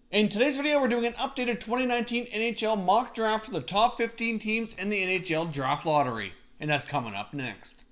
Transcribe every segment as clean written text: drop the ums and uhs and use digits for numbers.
In today's video, we're doing an updated 2019 NHL mock draft for the top 15 teams in the NHL Draft Lottery. And that's coming up next.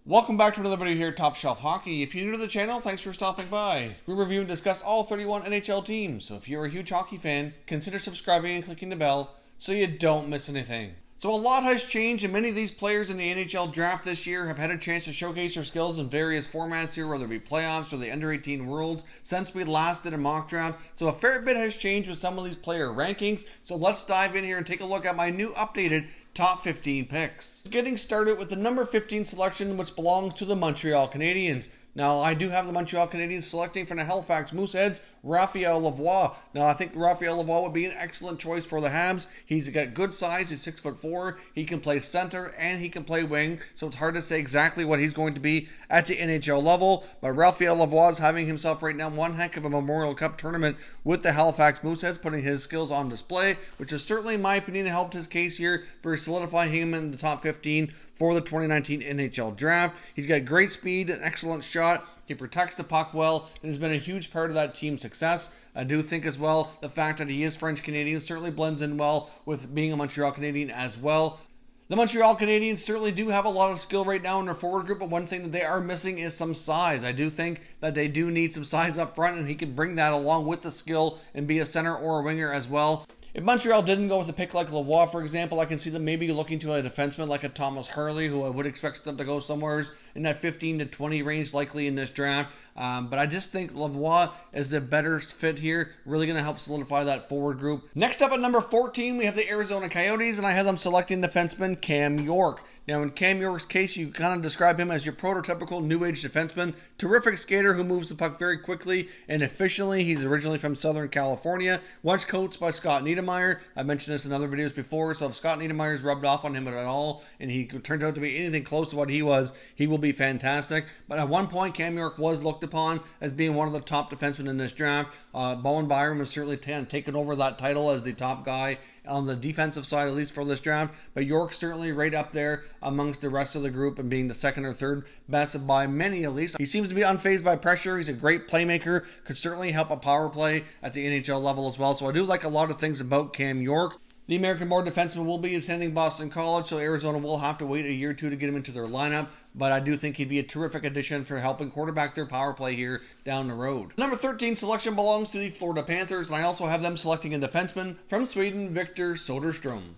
Welcome back to another video here at Top Shelf Hockey. If you're new to the channel, thanks for stopping by. We review and discuss all 31 NHL teams, so if you're a huge hockey fan, consider subscribing and clicking the bell so you don't miss anything. So a lot has changed, and many of these players in the NHL draft this year have had a chance to showcase their skills in various formats here, whether it be playoffs or the under 18 worlds, since we last did a mock draft. So a fair bit has changed with some of these player rankings. So let's dive in here and take a look at my new updated top 15 picks. Getting started with the number 15 selection, which belongs to the Montreal Canadiens. Now, I do have the Montreal Canadiens selecting from the Halifax Mooseheads, RAPHAEL LAVOIE. Now, I think RAPHAEL LAVOIE would be an excellent choice for the Habs. He's got good size. He's 6'4". He can play center and he can play wing. So it's hard to say exactly what he's going to be at the NHL level. But RAPHAEL LAVOIE is having himself right now one heck of a Memorial Cup tournament with the Halifax Mooseheads, putting his skills on display, which has certainly, in my opinion, helped his case here for solidifying him in the top 15 for the 2019 NHL draft. He's got great speed, an excellent shot. He protects the puck well and has been a huge part of that team's success. I do think as well the fact that he is French Canadian certainly blends in well with being a Montreal Canadian as well. The Montreal Canadiens certainly do have a lot of skill right now in their forward group, but one thing that they are missing is some size. I do think that they do need some size up front, and he can bring that along with the skill and be a center or a winger as well. If Montreal didn't go with a pick like LAVOIE, for example, I can see them maybe looking to a defenseman like a Thomas Harley, who I would expect them to go somewhere in that 15 to 20 range likely in this draft. But I just think LAVOIE is the better fit here, really going to help solidify that forward group. Next up at number 14, we have the Arizona Coyotes, and I have them selecting defenseman Cam York. Now, in Cam York's case, you kind of describe him as your prototypical new age defenseman. Terrific skater who moves the puck very quickly and efficiently. He's originally from Southern California. Once coached by Scott Niedermayer. I mentioned this in other videos before, so if Scott Niedermayer's rubbed off on him at all, and he turns out to be anything close to what he was, he will be fantastic. But at one point, Cam York was looked upon as being one of the top defensemen in this draft. Bowen Byram has certainly taken over that title as the top guy on the defensive side, at least for this draft. But York's certainly right up there amongst the rest of the group and being the second or third best by many at least. He seems to be unfazed by pressure. He's a great playmaker, could certainly help a power play at the NHL level as well. So I do like a lot of things about Cam York. The American-born defenseman will be attending Boston College, so Arizona will have to wait a year or two to get him into their lineup. But I do think he'd be a terrific addition for helping quarterback their power play here down the road. Number 13 selection belongs to the Florida Panthers, and I also have them selecting a defenseman from Sweden, Victor Soderstrom.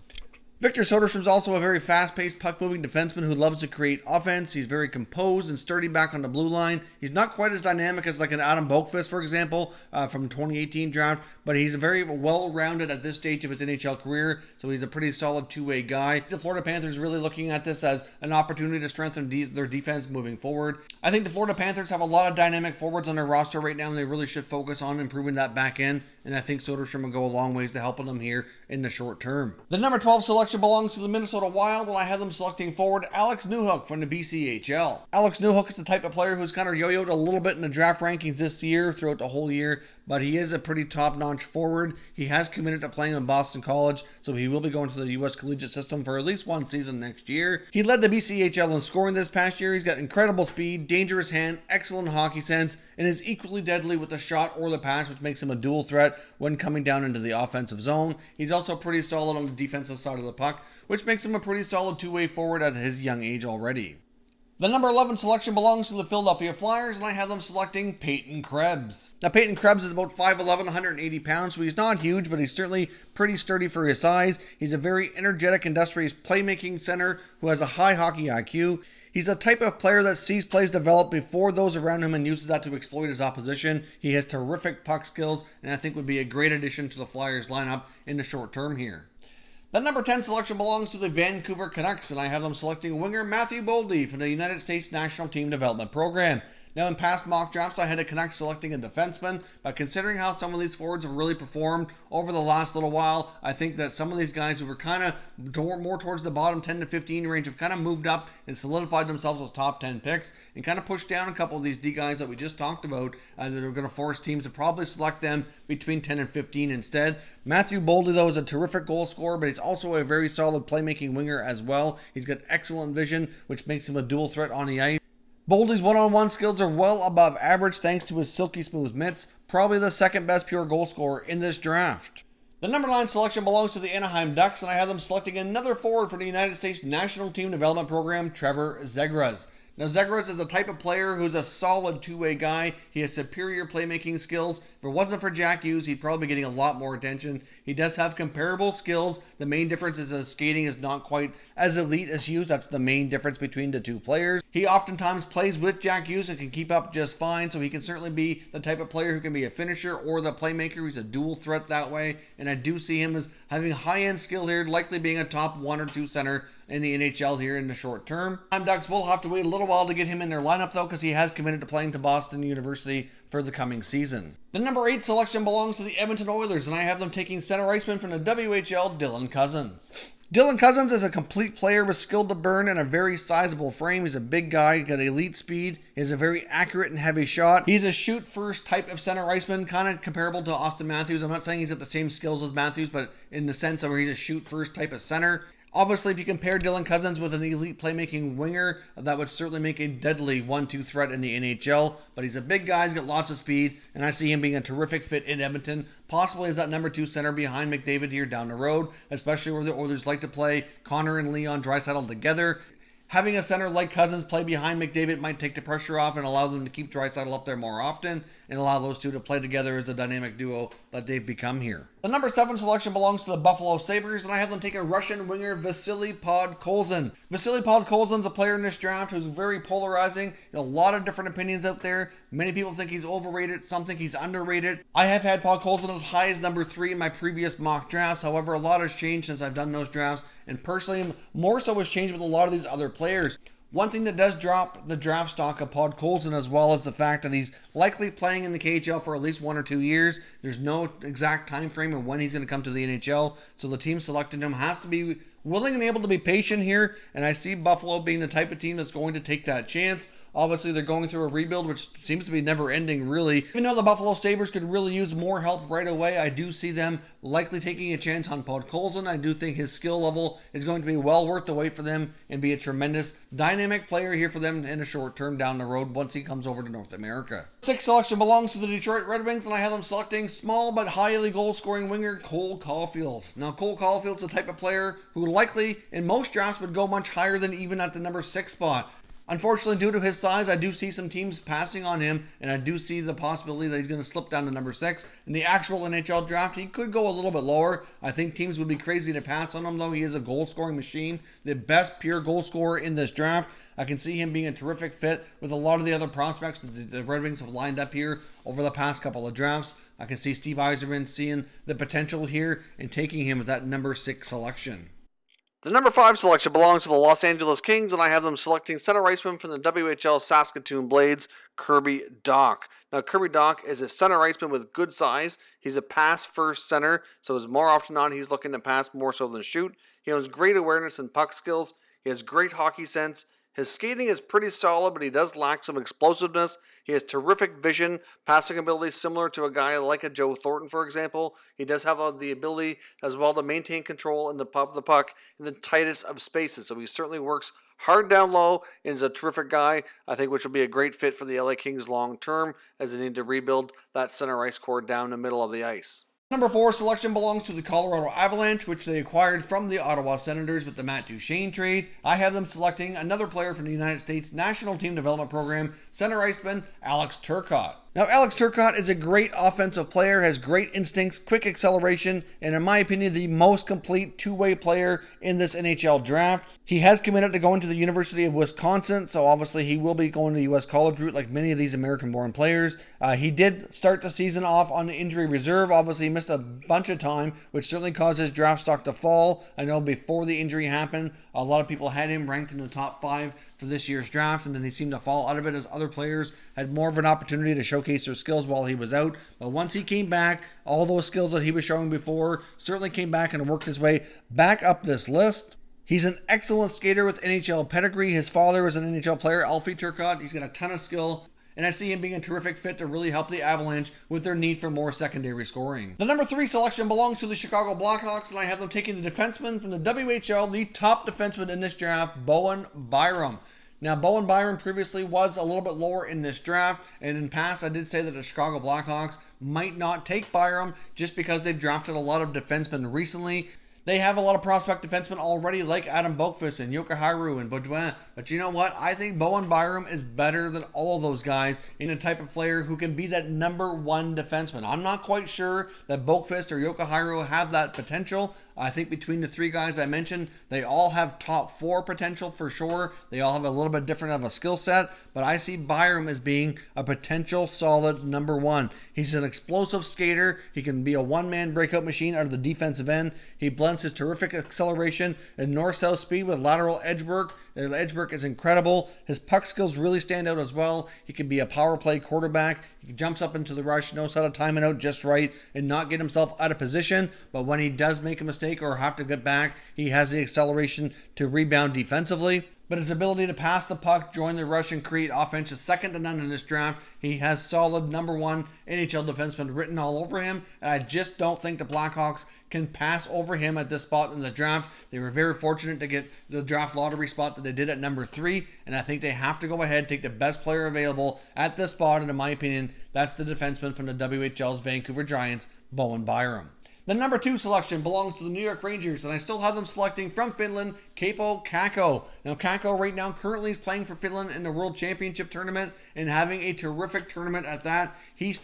Victor Soderstrom is also a very fast-paced, puck-moving defenseman who loves to create offense. He's very composed and sturdy back on the blue line. He's not quite as dynamic as like an Adam Boqvist, for example, from 2018 draft, but he's very well-rounded at this stage of his NHL career, so he's a pretty solid two-way guy. The Florida Panthers really looking at this as an opportunity to strengthen their defense moving forward. I think the Florida Panthers have a lot of dynamic forwards on their roster right now, and they really should focus on improving that back end, and I think Soderstrom will go a long ways to helping them here in the short term. The number 12 selection belongs to the Minnesota Wild, and I have them selecting forward Alex Newhook from the BCHL. Alex Newhook is the type of player who's kind of yo-yoed a little bit in the draft rankings this year, throughout the whole year, but he is a pretty top-notch forward. He has committed to playing in Boston College, so he will be going to the U.S. collegiate system for at least one season next year. He led the BCHL in scoring this past year. He's got incredible speed, dangerous hand, excellent hockey sense, and is equally deadly with the shot or the pass, which makes him a dual threat when coming down into the offensive zone. He's also pretty solid on the defensive side of the puck, which makes him a pretty solid two-way forward at his young age already. The number 11 selection belongs to the Philadelphia Flyers, and I have them selecting Peyton KREBS. Now, Peyton KREBS is about 5'11", 180 pounds, so he's not huge, but he's certainly pretty sturdy for his size. He's a very energetic, industrious playmaking center who has a high hockey IQ. He's the type of player that sees plays develop before those around him and uses that to exploit his opposition. He has terrific puck skills, and I think would be a great addition to the Flyers lineup in the short term here. The number 10 selection belongs to the Vancouver Canucks, and I have them selecting winger Matthew Boldy from the United States National Team Development Program. Now, in past mock drafts, I had a Canucks selecting a defenseman, but considering how some of these forwards have really performed over the last little while, I think that some of these guys who were kind of more towards the bottom 10 to 15 range have kind of moved up and solidified themselves as top 10 picks and kind of pushed down a couple of these D guys that we just talked about that are going to force teams to probably select them between 10 and 15 instead. Matthew Boldy, though, is a terrific goal scorer, but he's also a very solid playmaking winger as well. He's got excellent vision, which makes him a dual threat on the ice. Boldy's one-on-one skills are well above average thanks to his silky smooth mitts, probably the second best pure goal scorer in this draft. The number 9 selection belongs to the Anaheim Ducks, and I have them selecting another forward for the United States National Team Development Program, TREVOR ZEGRAS. Now, ZEGRAS is a type of player who's a solid two-way guy. He has superior playmaking skills. If it wasn't for Jack Hughes, he'd probably be getting a lot more attention. He does have comparable skills. The main difference is his skating is not quite as elite as Hughes. That's the main difference between the two players. He oftentimes plays with Jack Hughes and can keep up just fine, so he can certainly be the type of player who can be a finisher or the playmaker. He's a dual threat that way, and I do see him as having high-end skill here, likely being a top 1 or 2 center in the NHL here in the short term. Ducks will have to wait a little while to get him in their lineup, though, because he has committed to playing to Boston University for the coming season. The number 8 selection belongs to the Edmonton Oilers, and I have them taking center iceman from the WHL, Dylan Cozens. Dylan Cozens is a complete player with skill to burn and a very sizable frame. He's a big guy, got elite speed, he has a very accurate and heavy shot. He's a shoot-first type of center iceman, kind of comparable to Austin Matthews. I'm not saying he's got the same skills as Matthews, but in the sense of where he's a shoot-first type of center. Obviously, if you compare Dylan Cozens with an elite playmaking winger, that would certainly make a deadly 1-2 threat in the NHL. But he's a big guy, he's got lots of speed, and I see him being a terrific fit in Edmonton. Possibly as that number 2 center behind McDavid here down the road, especially where the Oilers like to play Connor and Leon Draisaitl together. Having a center like Cozens play behind McDavid might take the pressure off and allow them to keep Draisaitl up there more often and allow those two to play together as a dynamic duo that they've become here. The number 7 selection belongs to the Buffalo Sabres, and I have them take a Russian winger, Vasili Podkolzin. Vasili Podkolzin is a player in this draft who's very polarizing. A lot of different opinions out there. Many people think he's overrated, some think he's underrated. I have had Podkolzin as high as number 3 in my previous mock drafts. However, a lot has changed since I've done those drafts, and personally, more so has changed with a lot of these other players. One thing that does drop the draft stock of Podkolzin as well is the fact that he's likely playing in the KHL for at least 1 or 2 years. There's no exact time frame of when he's going to come to the NHL, so the team selecting him has to be willing and able to be patient here, and I see Buffalo being the type of team that's going to take that chance. Obviously, they're going through a rebuild, which seems to be never ending, really. Even though the Buffalo Sabres could really use more help right away, I do see them likely taking a chance on Podkolzin. I do think his skill level is going to be well worth the wait for them and be a tremendous dynamic player here for them in a short term down the road once he comes over to North America. 6th selection belongs to the Detroit Red Wings, and I have them selecting small but highly goal-scoring winger Cole Caulfield. Now, Cole Caulfield's the type of player who likely in most drafts would go much higher than even at the number 6 spot. Unfortunately, due to his size, I do see some teams passing on him, and I do see the possibility that he's going to slip down to number 6. In the actual NHL draft, he could go a little bit lower. I think teams would be crazy to pass on him, though. He is a goal-scoring machine, the best pure goal scorer in this draft. I can see him being a terrific fit with a lot of the other prospects that the Red Wings have lined up here over the past couple of drafts. I can see Steve Yzerman seeing the potential here and taking him with that number 6 selection. The number 5 selection belongs to the Los Angeles Kings, and I have them selecting center iceman from the WHL Saskatoon Blades, Kirby Dach. Now, Kirby Dach is a center iceman with good size. He's a pass-first center, so as more often than not, he's looking to pass more so than shoot. He has great awareness and puck skills. He has great hockey sense. His skating is pretty solid, but he does lack some explosiveness. He has terrific vision, passing ability similar to a guy like a Joe Thornton, for example. He does have the ability as well to maintain control in the puck in the tightest of spaces. So he certainly works hard down low and is a terrific guy, I think, which will be a great fit for the LA Kings long term as they need to rebuild that center ice core down the middle of the ice. Number 4 selection belongs to the Colorado Avalanche, which they acquired from the Ottawa Senators with the Matt Duchene trade. I have them selecting another player from the United States National Team Development Program, center iceman Alex Turcotte. Now, Alex Turcotte is a great offensive player, has great instincts, quick acceleration, and in my opinion, the most complete two-way player in this NHL draft. He has committed to going to the University of Wisconsin, so obviously he will be going to the U.S. college route like many of these American-born players. He did start the season off on the injury reserve. Obviously, he missed a bunch of time, which certainly caused his draft stock to fall. I know before the injury happened, a lot of people had him ranked in the top 5 for this year's draft, and then he seemed to fall out of it as other players had more of an opportunity to showcase their skills while he was out. But once he came back, all those skills that he was showing before certainly came back and worked his way back up this list. He's an excellent skater with NHL pedigree. His father was an NHL player, Alfie Turcotte. He's got a ton of skill, and I see him being a terrific fit to really help the Avalanche with their need for more secondary scoring. The number 3 selection belongs to the Chicago Blackhawks, and I have them taking the defenseman from the WHL, the top defenseman in this draft, Bowen Byram. Now, Bowen Byram previously was a little bit lower in this draft, and in past I did say that the Chicago Blackhawks might not take Byram just because they've drafted a lot of defensemen recently. They have a lot of prospect defensemen already, like Adam Boqvist and Jokiharju and Baudouin. But you know what? I think Bowen Byram is better than all of those guys in a type of player who can be that number 1 defenseman. I'm not quite sure that Boqvist or Jokiharju have that potential. I think between the 3 guys I mentioned, they all have top 4 potential for sure. They all have a little bit different of a skill set, but I see Byram as being a potential solid number 1. He's an explosive skater. He can be a one-man breakout machine out of the defensive end. He blends his terrific acceleration and north-south speed with lateral edge work. The edge work is incredible. His puck skills really stand out as well. He can be a power play quarterback. He jumps up into the rush, knows how to time it out just right and not get himself out of position. But when he does make a mistake or have to get back, he has the acceleration to rebound defensively. But his ability to pass the puck, join the rush, and create offense is second to none in this draft. He has solid number 1 NHL defenseman written all over him, and I just don't think the Blackhawks can pass over him at this spot in the draft. They were very fortunate to get the draft lottery spot that they did at number 3, and I think they have to go ahead, take the best player available at this spot, and in my opinion, that's the defenseman from the WHL's Vancouver Giants, Bowen Byram. The number 2 selection belongs to the New York Rangers, and I still have them selecting from Finland, Kaapo Kakko. Now, Kakko right now currently is playing for Finland in the World Championship Tournament and having a terrific tournament at that. He's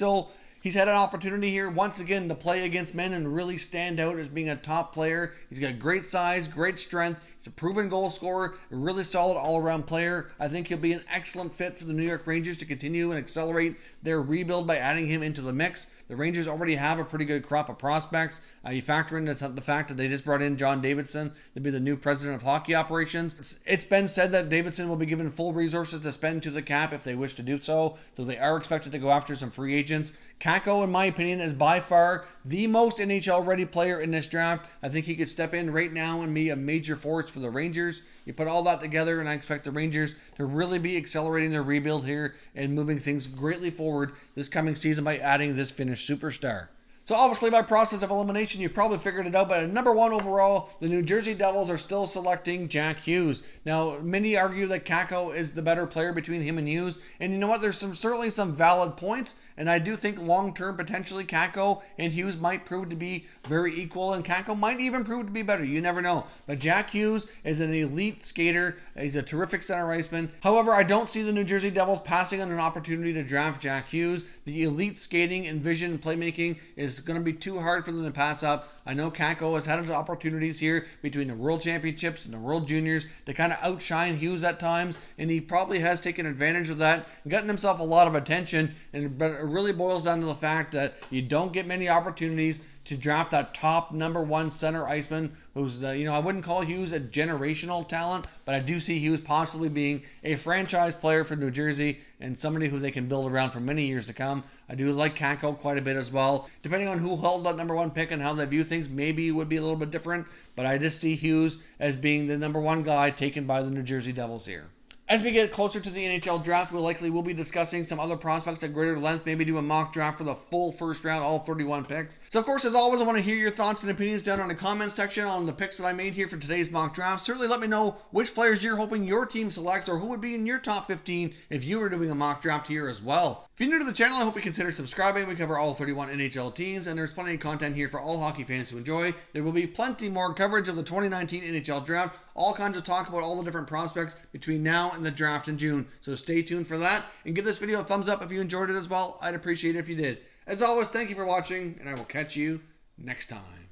had an opportunity here once again to play against men and really stand out as being a top player. He's got great size, great strength. He's a proven goal scorer, a really solid all-around player. I think he'll be an excellent fit for the New York Rangers to continue and accelerate their rebuild by adding him into the mix. The Rangers already have a pretty good crop of prospects. You factor in the fact that they just brought in John Davidson to be the new president of hockey operations. It's been said that Davidson will be given full resources to spend to the cap if they wish to do so. So they are expected to go after some free agents. Kakko, in my opinion, is by far the most NHL-ready player in this draft. I think he could step in right now and be a major force for the Rangers. You put all that together, and I expect the Rangers to really be accelerating their rebuild here and moving things greatly forward this coming season by adding this Finnish superstar. So obviously by process of elimination, you've probably figured it out, but at number 1 overall, the New Jersey Devils are still selecting Jack Hughes. Now, many argue that Kakko is the better player between him and Hughes, and you know what, there's certainly some valid points, and I do think long-term potentially Kakko and Hughes might prove to be very equal, and Kakko might even prove to be better. You never know. But Jack Hughes is an elite skater. He's a terrific center iceman. However, I don't see the New Jersey Devils passing on an opportunity to draft Jack Hughes. The elite skating and vision and playmaking is going to be too hard for them to pass up. I know Kakko has had his opportunities here between the World Championships and the World Juniors to kind of outshine Hughes at times, and he probably has taken advantage of that and gotten himself a lot of attention. But it really boils down to the fact that you don't get many opportunities to draft that top number 1 center iceman who's, I wouldn't call Hughes a generational talent, but I do see Hughes possibly being a franchise player for New Jersey and somebody who they can build around for many years to come. I do like Kakko quite a bit as well. Depending on who held that number 1 pick and how they view things, maybe it would be a little bit different, but I just see Hughes as being the number 1 guy taken by the New Jersey Devils here. As we get closer to the NHL draft, we'll be discussing some other prospects at greater length, maybe do a mock draft for the full first round, all 31 picks. So of course, as always, I want to hear your thoughts and opinions down on the comment section on the picks that I made here for today's mock draft. Certainly let me know which players you're hoping your team selects or who would be in your top 15 if you were doing a mock draft here as well. If you're new to the channel, I hope you consider subscribing. We cover all 31 NHL teams, and there's plenty of content here for all hockey fans to enjoy. There will be plenty more coverage of the 2019 NHL draft, all kinds of talk about all the different prospects between now and the draft in June. So stay tuned for that, and give this video a thumbs up if you enjoyed it as well. I'd appreciate it if you did. As always, thank you for watching, and I will catch you next time.